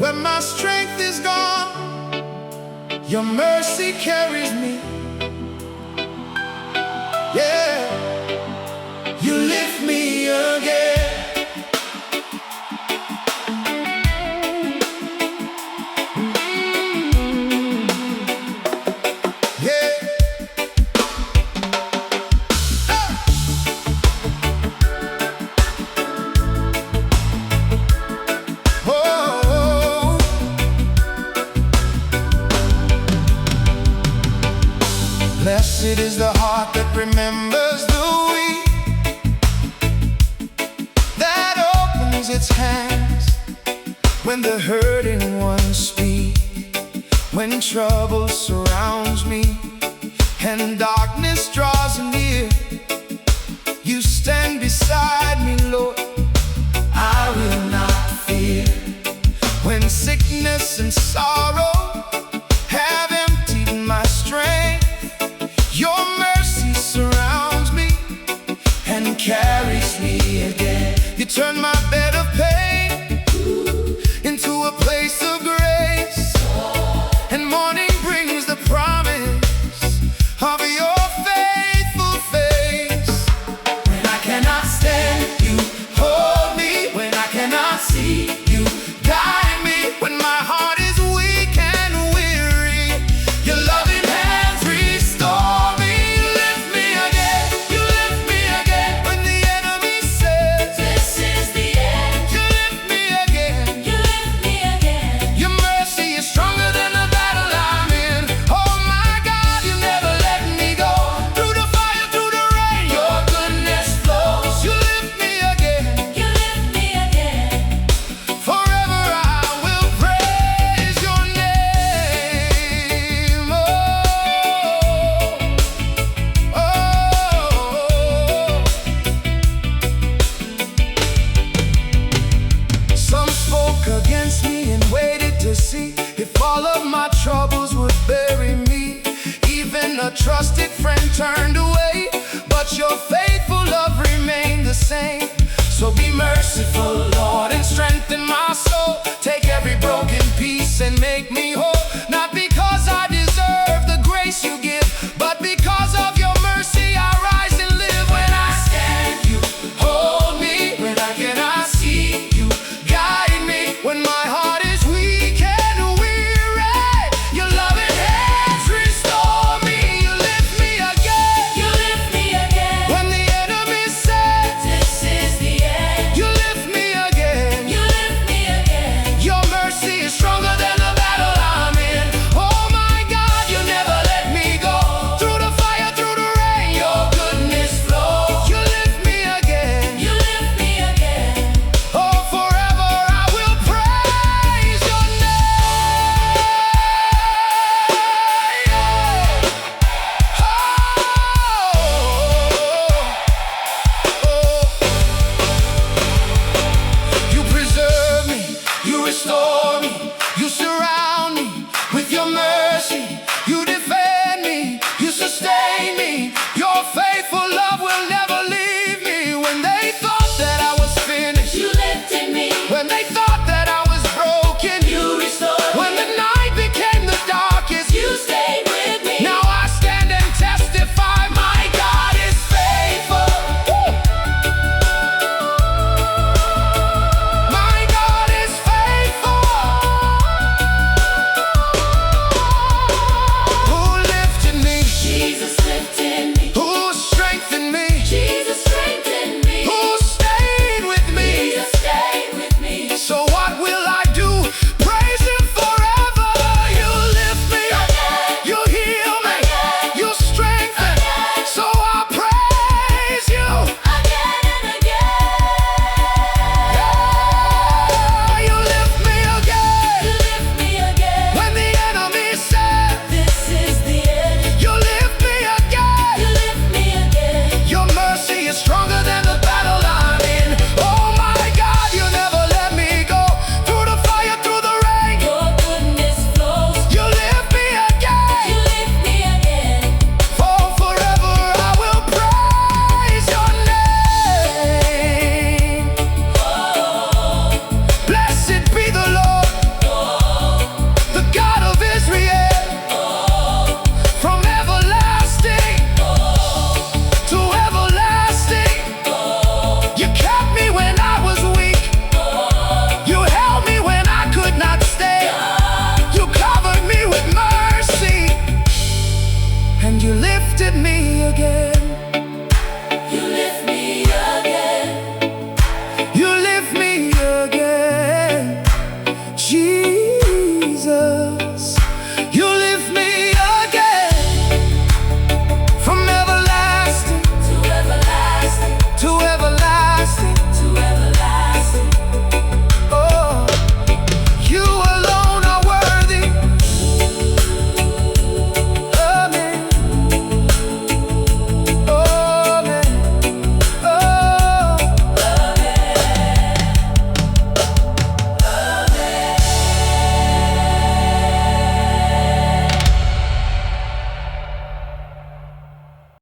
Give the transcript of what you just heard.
When my strength is gone, your mercy carries me. Yeah, you lift me again. Blessed is the heart that remembers the weak, that opens its hands when the hurting ones speak. When trouble surrounds me and darkness draws near, you stand beside me, Lord, I will not fear. When sickness and sorrow have emptied my strength, your mercy surrounds me and carries me again. You turn my bed of pain into a place of grace, and morning brings the promise of your faithful face. When I cannot stand, you hold me. When I cannot see, you guide me. When my heart is weak and weary, your loving hands restore me. You lift me again, you lift me again. When the enemy says this is the end, you lift me again, you lift me again. Your mercy is stronger than the battle I'm in. Oh my God, you never let me go. Through the fire, through the rain, your goodness flows. You lift me again, you lift me again. Forever I will praise your name. Oh, oh. Some spoke against me and waited to see if all of my troubles would bury me. Even a trusted friend turned away, but your faithful love remained the same. So be merciful, Lord, and strengthen my soul. Take every broken piece and make me whole. Not because I deserve the grace you give, but because of your mercy I rise and live. When I stand, you hold me. When I cannot see, you guide me. When my heart is weak and weary, your loving hands restore me. You lift me again, you lift me again. When the enemy says this is the end, you lift me again, you lift me again. Your mercy is stronger than the battle I'm in. Oh my God, you never let me go. Through the fire, through the rain, your goodness flows. You lift me again, you lift me again. Oh, forever I will praise your name. You preserve me, you restore me, you surround me with your mercy. You defend me, you sustain me. Your faithful love will never leave me. When they thought that I was finished, you lifted me. When they thought that I was broken, you restored me. When the night became the darkest, you stayed with me. Now I stand and testify, my God is faithful. My God is faithful. Jesus.